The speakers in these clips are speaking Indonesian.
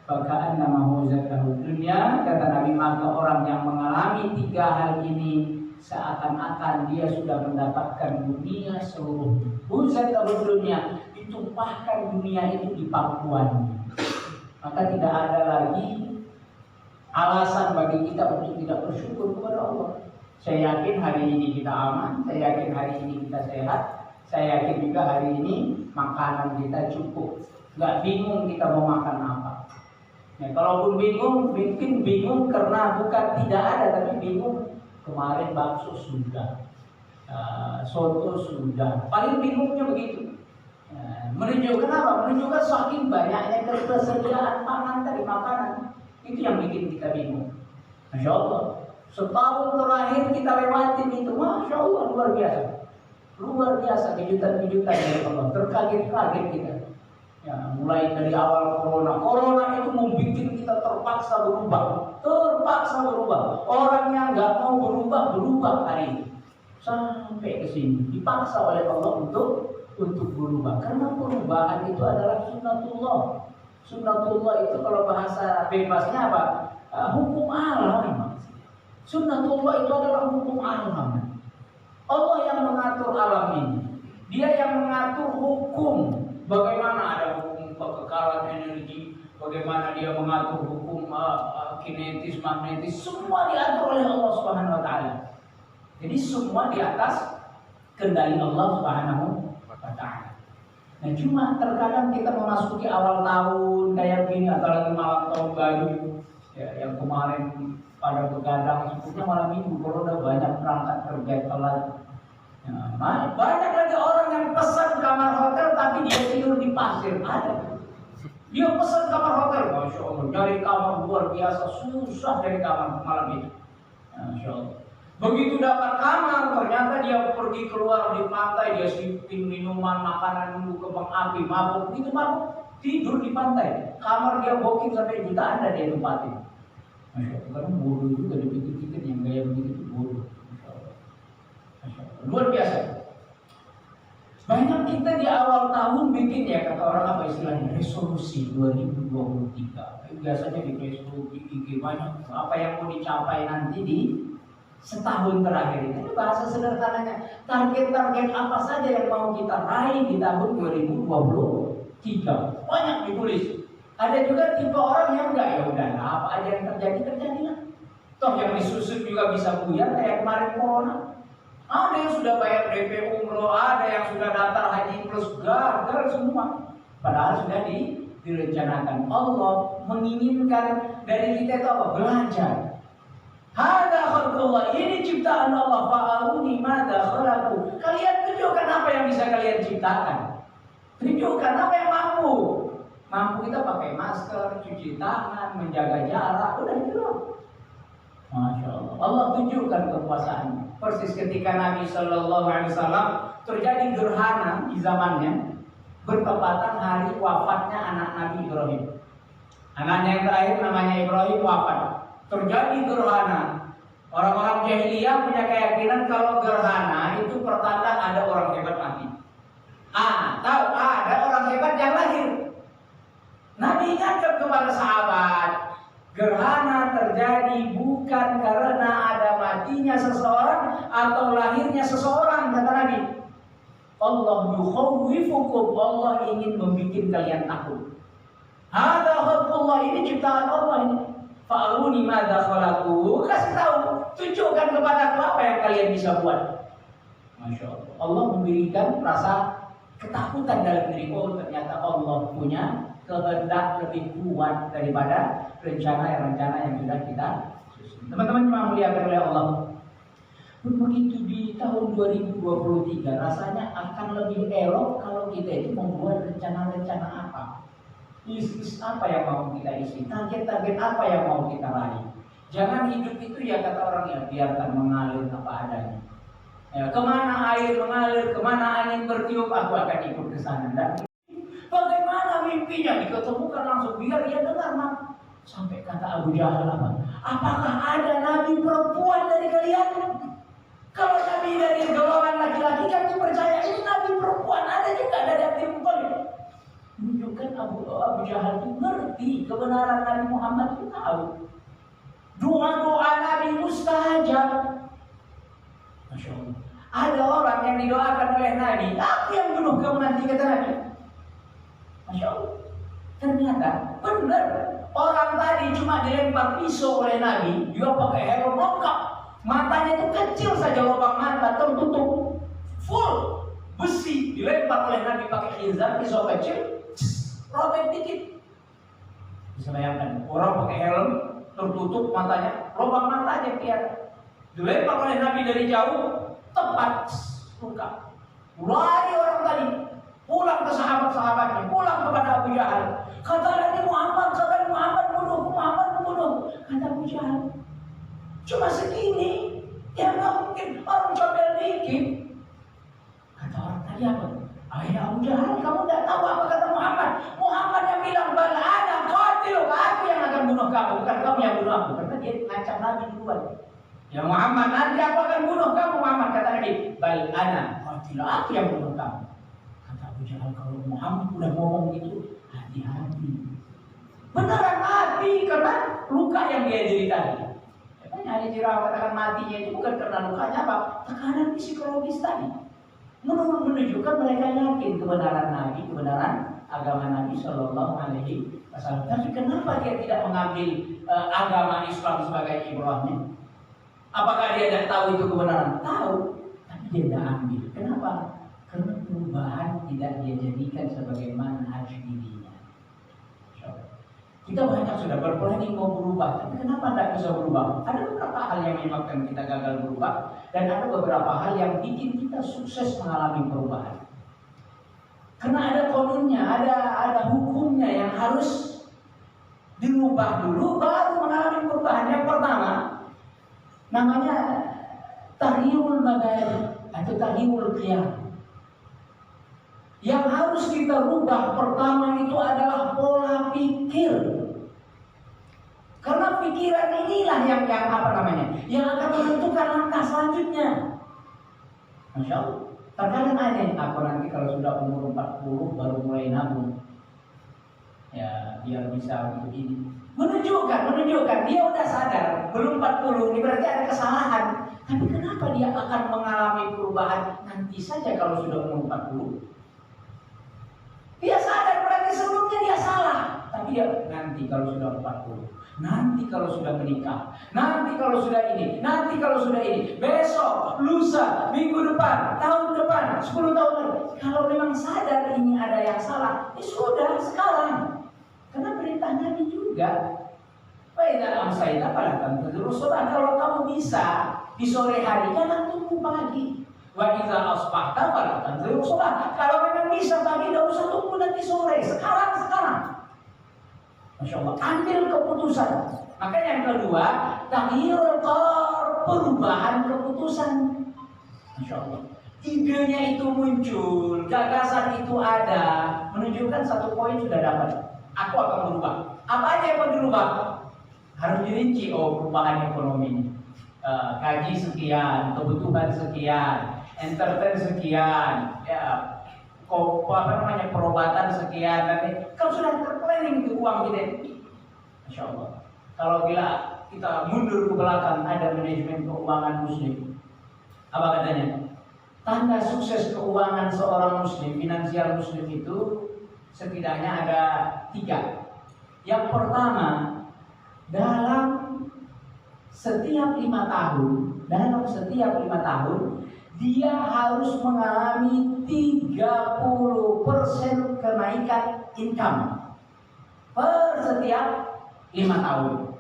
faka'annama huzatlahu dunya, kata Nabi, maka orang yang mengalami 3 hal ini seakan-akan dia sudah mendapatkan dunia seluruhnya. Huzatlahu dunya, ditumpahkan dunia itu di pangkuannya. Maka tidak ada lagi alasan bagi kita untuk tidak bersyukur kepada Allah. Saya yakin hari ini kita aman, saya yakin hari ini kita sehat, saya yakin juga hari ini makanan kita cukup. Nggak bingung kita mau makan apa. Ya, kalaupun bingung, mungkin bingung karena bukan tidak ada, tapi bingung kemarin bakso sudah, soto sudah. Paling bingungnya begitu. Menunjukkan apa? Menunjukkan saking banyaknya ketersediaan pangan tadi, makanan. Itu yang bikin kita bingung. Masya Allah. Setahun terakhir kita lewatin itu, Masya Allah, luar biasa. Luar biasa kejutan-kejutan dari Allah. Terkaget-kaget kita. Ya, mulai dari awal corona itu membuat kita terpaksa berubah. Orang yang nggak mau berubah hari ini. Sampai ke sini dipaksa oleh Allah untuk berubah. Karena perubahan itu adalah sunnatullah. Sunnatullah itu kalau bahasa bebasnya apa? Hukum alam. Sunnatullah itu adalah hukum alam. Allah yang mengatur alam ini. Dia yang mengatur hukum. Bagaimana ada hukum kekekalan energi, bagaimana dia mengatur hukum kinetis, magnetis, semua diatur oleh Allah Subhanahu wa taala. Jadi semua di atas kendali Allah Subhanahu wa taala. Nah, cuma terkadang kita memasuki awal tahun kayak gini, atau lagi malam tahun baru ya, yang kemarin pada begadang, sebetulnya malam minggu kalau udah banyak berangkat kerja telat. Ya, banyak lagi orang yang pesan kamar hotel tapi dia tidur di pasir. Ada. Dia pesan kamar hotel, Masya Allah, dari kamar luar biasa, susah dari kamar malam itu. Masya Allah. Begitu dapat kamar, ternyata dia pergi keluar di pantai, dia siapin minuman, makanan, nunggu kembang api, mabuk. Begitu mabuk, tidur di pantai. Kamar dia booking sampai jutaan dan dia tempatin. Masya Allah, karena bodoh juga dipikir-pikir yang gaya begitu bodoh. Masya Allah. Masya Allah. Luar biasa. Banyak kita di awal tahun bikin ya, kata orang apa istilahnya, resolusi 2023. Biasanya di Facebook, di IG banyak apa yang mau dicapai nanti di setahun terakhir ini. Bahasa sederhananya, target-target apa saja yang mau kita raih di tahun 2023. Banyak ditulis. Ada juga tipe orang yang enggak, ya udah apa aja yang terjadilah. Toh yang disusun juga bisa buyar kayak kemarin corona. Ada yang sudah bayar DP umroh, ada yang sudah daftar haji plus, gagal semua. Padahal sudah direncanakan. Allah menginginkan dari kita itu apa? Belajar. Hada khalqullah, ini ciptaan Allah. Fa'aruni madza khalaqu. Kalian tunjukkan apa yang bisa kalian ciptakan. Tunjukkan apa yang mampu. Mampu kita pakai masker, cuci tangan, menjaga jarak, udah gitu. Masya Allah. Allah tunjukkan kekuasaannya. Persis ketika Nabi Shallallahu Alaihi Wasallam terjadi gerhana di zamannya, bertepatan hari wafatnya anak Nabi Ibrahim. Anaknya yang terakhir namanya Ibrahim wafat. Terjadi gerhana. Orang-orang jahiliyah punya keyakinan kalau gerhana itu pertanda ada orang hebat mati. Atau ada orang hebat yang lahir. Nabi ingatkan kepada sahabat, gerhana terjadi bukan karena ada matinya seseorang atau lahirnya seseorang, kata Nabi. Allah yukhawwifukum, Allah ingin membuat kalian takut. Hada khalqullah, ini ciptaan Allah ini. Fa'aruni madza khalaqu, kasih tahu, tunjukkan kepada aku apa yang kalian bisa buat. Masya Allah. Allah memberikan rasa ketakutan dalam diri. Oh, ternyata Allah punya kehendak lebih kuat daripada rencana-rencana yang sudah kita susun. Teman-teman yang muliakan oleh Allah, begitu di tahun 2023 rasanya akan lebih elok kalau kita itu membuat rencana-rencana apa, list apa yang mau kita isi, target-target apa yang mau kita raih. Jangan hidup itu ya kata orang ya, biarkan mengalir apa adanya. Ya, kemana air mengalir, kemana angin bertiup, aku akan ikut ke sana. Dan bagaimana mimpinya diketemukan langsung, biar dia dengar. Sampai kata Abu Jahal apa? Apakah ada nabi perempuan dari kalian? Kalau nabi dari golongan laki-laki kami percaya, ini nabi perempuan ada juga dari Abdul Muthalib. Menunjukkan Abu Jahal itu ngerti kebenaran Nabi Muhammad itu tahu. Doa-doa Nabi mustajab. Masya Allah. Ada orang yang didoakan oleh Nabi, aku yang bunuh kamu nanti, kata Nabi. Masya Allah. Ternyata benar. Orang tadi cuma dilempar pisau oleh Nabi, dia pakai helm lengkap. Matanya itu kecil saja, lubang mata tertutup full besi, dilempar oleh Nabi pakai khizar, pisau kecil, robek dikit. Bisa bayangkan, orang pakai helm tertutup matanya, lubang matanya tiada. Dilempar oleh Nabi dari jauh, tepat luka. Lari orang tadi, pulang ke sahabat-sahabatnya, pulang kepada Abu Jahal. Kata Nabi Muhammad, Muhammad bunuh. Kata Abu Jahal, cuma segini, ya nggak mungkin, orang comel dikit. Kata orang tadi apa? Ayah Abu Jahal, kamu tidak tahu apa kata Muhammad? Muhammad yang bilang, bal ana qatil, aku yang akan bunuh kamu, bukan kamu yang bunuh aku. Karena dia ngancam Nabi duluan. Ya Muhammad, nanti aku akan bunuh kamu. Muhammad kata Nabi, bal ana qatil, aku yang bunuh kamu. Kata Abu Jahal, kalau Muhammad udah ngomong gitu, hati-hati. Beneran mati karena luka yang dia derita. Makanya Ali Jirawat katakan matinya itu bukan karena lukanya apa? Tekanan psikologis tadi. Menunjukkan mereka yakin kebenaran Nabi, kebenaran agama Nabi Shallallahu Alaihi Wasallam. Tapi kenapa dia tidak mengambil agama Islam sebagai ibrahnya? Apakah dia tidak tahu itu kebenaran? Tahu, tapi dia tidak ambil. Kenapa? Karena perubahan tidak dia jadikan sebagai manhaj dirinya. Kita banyak sudah berplanning mau berubah, tapi kenapa tidak bisa berubah? Ada beberapa hal yang menyebabkan kita gagal berubah, dan ada beberapa hal yang bikin kita sukses mengalami perubahan. Karena ada konunnya, ada hukumnya yang harus dirubah dulu, baru mengalami perubahan. Yang pertama, namanya tahyirul madari atau tahyirul qiyam. Yang harus kita rubah pertama itu adalah pola pikir. Karena pikiran inilah yang apa namanya? Yang akan menentukan langkah selanjutnya. Masya Allah. Terkadang ada aku nanti kalau sudah umur 40 baru mulai nabung. Ya, biar bisa untuk ini. Menunjukkan dia udah sadar, belum 40, ini berarti ada kesalahan. Tapi kenapa dia akan mengalami perubahan nanti saja kalau sudah umur 40? Dia sadar berarti sebelumnya dia salah. Tapi dia nanti kalau sudah 40, nanti kalau sudah menikah, nanti kalau sudah ini, nanti kalau sudah ini, besok, lusa, minggu depan, tahun depan, 10 tahun lagi. Kalau memang sadar ini ada yang salah, ya sudah sekarang. Karena perintah Nabi juga. Baik dalam saya pada tentu kalau kamu bisa di sore hari jangan tunggu pagi. Wa idza asbahta fala tanzuru shalah. Kalau memang bisa pagi enggak usah tunggu nanti sore, sekarang. Masya Allah, ambil keputusan. Maka yang kedua, taghyirul qarar, perubahan keputusan. Masya Allah. Idenya itu muncul, gagasan itu ada, menunjukkan satu poin sudah dapat. Aku akan berubah. Apa aja yang mau dirubah? Harus dirinci. Oh, perubahan ekonomi. Gaji sekian, kebutuhan sekian, entertain sekian, ya, perobatan sekian, nanti kalau sudah terplanning itu uang kita, Masya Allah. Kalau bila kita mundur ke belakang, ada manajemen keuangan muslim, apa katanya? Tanda sukses keuangan seorang muslim, finansial muslim itu setidaknya ada 3. Yang pertama, dalam setiap 5 tahun, dia harus mengalami 30% kenaikan income per setiap 5 tahun.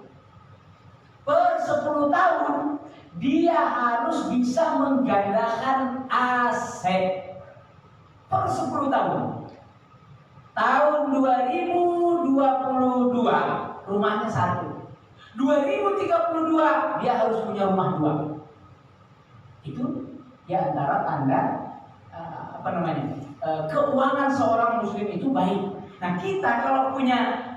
Per 10 tahun, dia harus bisa menggandakan aset per 10 tahun. Tahun 2022 rumahnya 1. 2032 dia harus punya rumah 2. Itu ya antara tanda keuangan seorang muslim itu baik. Nah, kita kalau punya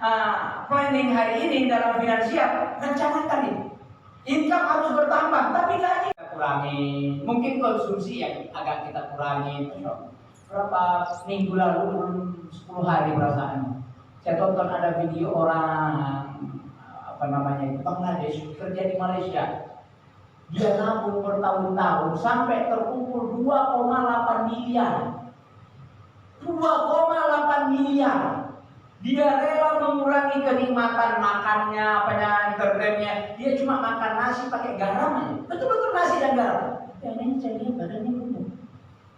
planning hari ini dalam finansial, rencanakan ini. Income harus bertambah, tapi gaji kita kurangi. Mungkin konsumsi yang agak kita kurangi. Berapa minggu lalu 10 hari perasaan Saya tonton ada video orang Bangladesh kerja di Malaysia. Dia nabung bertahun-tahun sampai terkumpul 2,8 miliar. 2,8 miliar. Dia rela mengurangi kenikmatan makannya, internetnya. Dia cuma makan nasi pakai garam. Betul-betul nasi dan garam. Yang ini saya lihat badannya gemuk.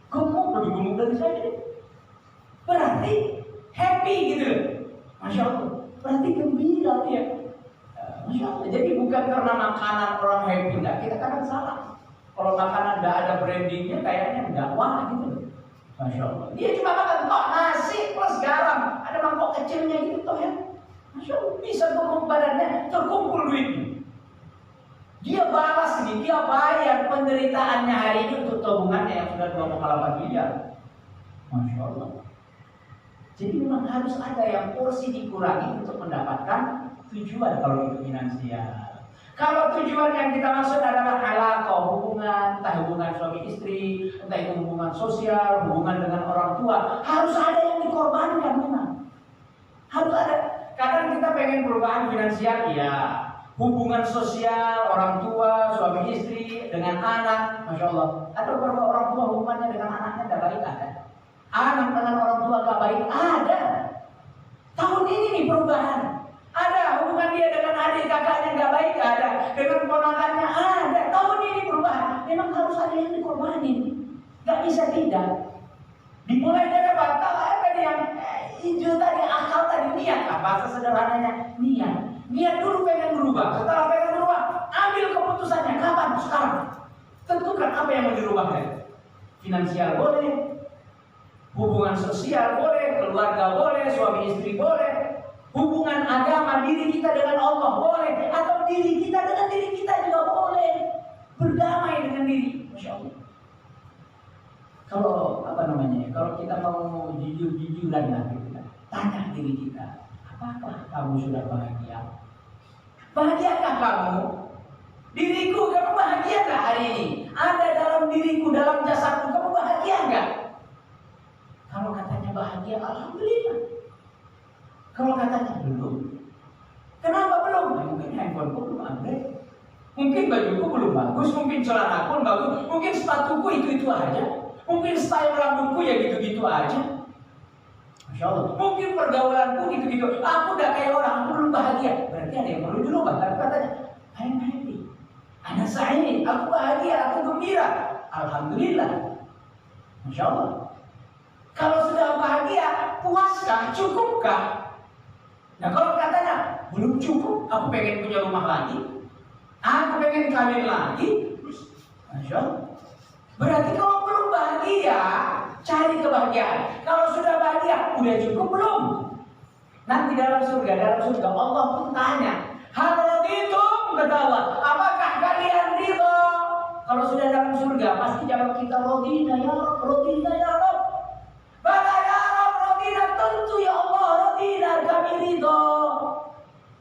Gemuk, lebih gemuk dari saya. Berarti happy gitu. Masya Allah. Berarti gembira dia. Masya Allah. Jadi bukan karena makanan orang happy, enggak. Kita kan salah. Kalau makanan enggak ada brandingnya, kayaknya enggak wah gitu. Masya Allah. Dia cuma makan tok nasi plus garam. Ada mangkok kecilnya gitu toh ya. Masya Allah. Bisa gemuk badannya, terkumpul duitnya. Dia balas ini, dia bayar penderitaannya hari ini untuk tabungannya yang sudah 2,8 miliar. Masya Allah. Jadi memang harus ada yang porsi dikurangi untuk mendapatkan tujuan kalau itu finansial. Kalau tujuan yang kita maksud adalah alaqah, hubungan, entah hubungan suami istri, entah itu hubungan sosial, hubungan dengan orang tua, harus ada yang dikorbankan memang. Harus ada. Kadang kita pengen perubahan finansial, ya. Hubungan sosial, orang tua, suami istri, dengan anak, Masya Allah. Ada beberapa orang tua hubungannya dengan anaknya tidak baik, ada. Anak dengan orang tua gak baik, ada. Tahun ini nih perubahan. Ada hubungan dia dengan adik kakaknya gak baik, ada. Dengan ponakannya ada. Tahun ini perubahan. Memang harus ada yang dikorbanin. Gak bisa tidak. Dimulai dari apa? Tadi yang hijau tadi, akal tadi, niat. Bahasa sederhananya niat. Niat dulu pengen berubah. Setelah pengen berubah, ambil keputusannya. Kapan? Sekarang. Tentukan apa yang mau dirubah. Finansial boleh, hubungan sosial boleh, keluarga boleh, suami istri boleh, hubungan agama diri kita dengan Allah boleh, atau diri kita dengan diri kita juga boleh. Berdamai dengan diri, Masya Allah. Kalau kalau kita mau jujur-jujuran lah, tanya diri kita, apakah kamu sudah bahagia? Bahagiakah kamu? Diriku, kamu bahagia gak hari ini? Ada dalam diriku, dalam jasadku, kamu bahagia gak? Kalau katanya bahagia, alhamdulillah. Kalau katanya belum, kenapa belum? Mungkin handphoneku belum upgrade, mungkin bajuku belum bagus, mungkin celanaku belum bagus, mungkin sepatuku itu aja, mungkin style rambutku ya gitu-gitu aja. Masya Allah. Mungkin pergaulanku gitu-gitu. Aku udah kayak orang, aku belum bahagia. Berarti ada yang perlu dirubah. Tapi katanya, I'm happy, ana sa'id, aku bahagia, aku gembira. Alhamdulillah. Masya Allah. Kalau sudah bahagia, puaskah, cukupkah? Nah kalau katanya belum cukup, aku pengen punya rumah lagi, aku pengen kawin lagi, Masya Allah. Berarti kalau belum bahagia, cari kebahagiaan. Kalau sudah bahagia, udah cukup belum? Nanti dalam surga Allah pun tanya, hal raditum, kata Allah, apakah kalian ridho? Kalau sudah dalam surga, pasti jawab kita rodina ya Rabb, rodina ya Rabb. Bala ya Rabb, rodina, tentu ya Allah, rodina, kami ridho.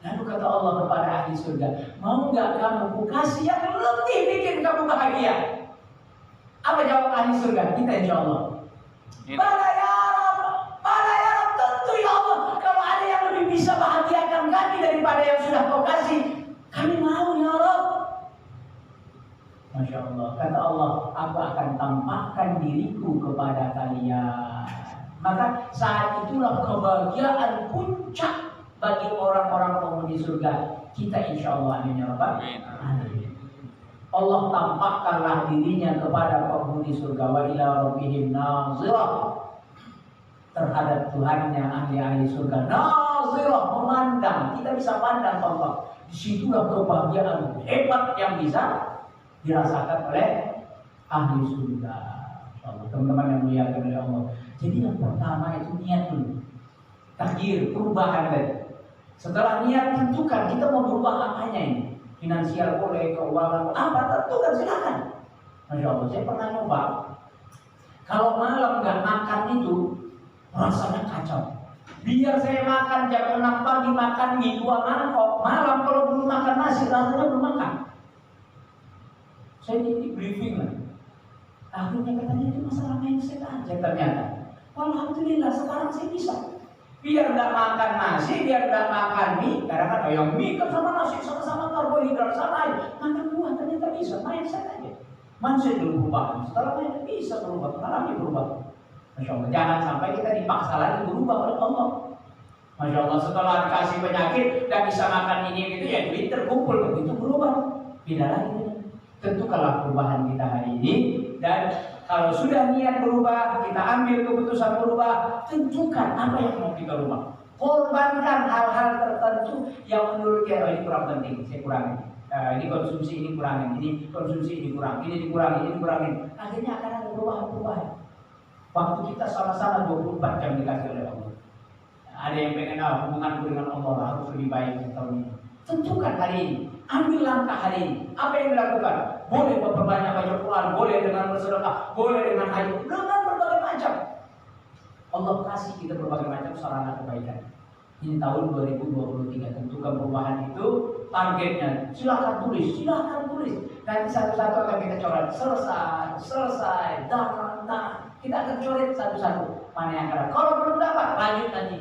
Lalu kata Allah kepada ahli surga, mau nggak kamu kasih yang lebih bikin kamu bahagia? Apa jawab ahli surga? Kita insya Allah. Bala ya Rabb, tentu ya Allah. Kalau ada yang lebih bisa bahagiakan kami daripada yang sudah kau kasih, kami mau ya Rabb. Masya Allah. Kata Allah, aku akan tampakkan diriku kepada kalian. Maka saat itulah kebahagiaan puncak bagi orang-orang penghuni surga. Kita insya Allah, amin ya Rabbal alamin. Allah tampakkanlah dirinya kepada penghuni surga, wa ila rabbihim nazirah, terhadap Tuhannya ahli-ahli surga. Nazirah, memandang. Kita bisa pandang Allah. Disitulah kebahagiaan hebat yang bisa dirasakan oleh ahli surga. Teman-teman yang muliakan oleh Allah. Jadi yang pertama itu niat dulu. Takdir, perubahan tadi. Setelah niat, tentukan kita mau berubah apanya ini. Finansial boleh, keuangan, apa tentukan silakan. Masya Allah, saya pernah nyoba. Kalau malam nggak makan itu rasanya kacau. Biar saya makan jam 6 pagi makan mie 2 mangkok, malam kalau belum makan nasi rasanya belum makan. Saya di briefing lah. Akhirnya katanya itu masalah mindset aja ternyata. Alhamdulillah sekarang saya bisa. Biar nggak makan nasi, biar nggak makan mie. Karena kan yang mie kan sama nasi, sama-sama karbohidrat, sama aja. Makan buah ternyata bisa, mindset aja. Mindset dulu berubah. Setelah mindset bisa berubah, mengalami berubah. Masya Allah, jangan sampai kita dipaksa lagi berubah oleh Allah. Masya Allah, setelah dikasih penyakit, nggak bisa makan ini gitu ya, duit terkumpul, begitu berubah. Beda lagi. Tentukanlah perubahan kita hari ini, dan kalau sudah niat berubah, kita ambil keputusan berubah, tentukan apa yang mau kita rubah. Korbankan hal-hal tertentu yang menurut kita ini kurang penting, saya kurangi. Ini konsumsi ini kurangin, ini konsumsi ini kurang, ini dikurangi, ini dikurangin. Akhirnya akan ada perubahan-perubahan. Waktu kita sama-sama 24 jam dikasih oleh Allah. Ada yang pengen hubunganku dengan Allah harus lebih baik tahun ini. Tentukan hari ini, ambil langkah hari ini. Apa yang dilakukan? Boleh memperbanyak baca Quran, boleh dengan bersedekah, boleh dengan haji, dengan berbagai macam. Allah kasih kita berbagai macam sarana kebaikan. Ini tahun 2023, tentukan perubahan itu targetnya. Silakan tulis. Nanti satu-satu akan kita coret. Selesai, dah. Kita akan coret satu-satu. Mana yang akan. Kalau belum dapat, lanjut nanti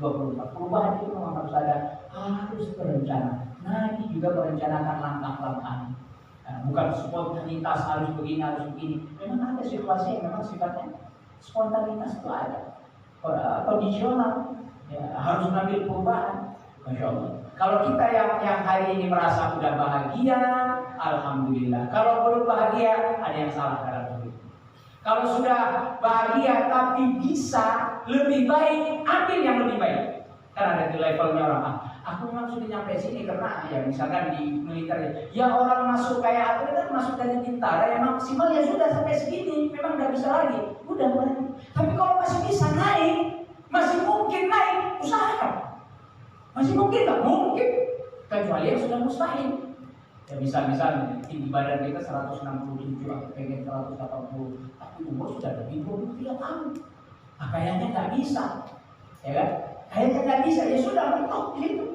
2024. Perubahan itu memang harus berencana. Nabi juga merencanakan langkah-langkah. Bukan spontanitas harus begini. Memang ada situasi yang memang sifatnya spontanitas itu ada. Kondisional. Ya, harus mengambil perubahan. Masya Allah. Kalau kita yang hari ini merasa sudah bahagia, alhamdulillah. Kalau belum bahagia, ada yang salah dalam hidup. Kalau sudah bahagia tapi bisa lebih baik, ambil yang lebih baik. Karena ada di levelnya orang. Aku memang sudah nyampe sini karena ya misalkan di militer ya orang masuk kayak aku kan masuk dari tentara yang maksimal ya sudah sampai segini, memang nggak bisa lagi. Udah. Tapi kalau masih bisa naik, masih mungkin naik, usahakan. Masih mungkin nggak? Mungkin. Kecuali yang sudah mustahil. Ya misal tinggi badan kita 167 atau pengen 180, tapi umur sudah lebih 23 tahun. Kayaknya nggak bisa, ya kan? Kayaknya nggak bisa, ya sudah mentok di situ.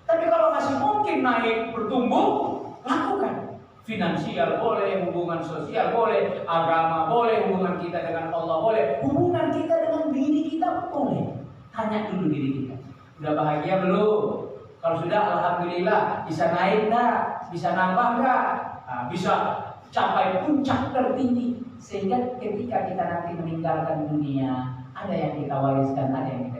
Tapi kalau masih mungkin naik bertumbuh, lakukan. Finansial boleh, hubungan sosial boleh, agama boleh, hubungan kita dengan Allah boleh, hubungan kita dengan diri kita boleh. Tanya dulu diri kita, sudah bahagia belum? Kalau sudah, alhamdulillah. Bisa naik nggak? Bisa nambah nggak? Bisa capai puncak tertinggi, sehingga ketika kita nanti meninggalkan dunia, ada yang kita wariskan, ada yang kita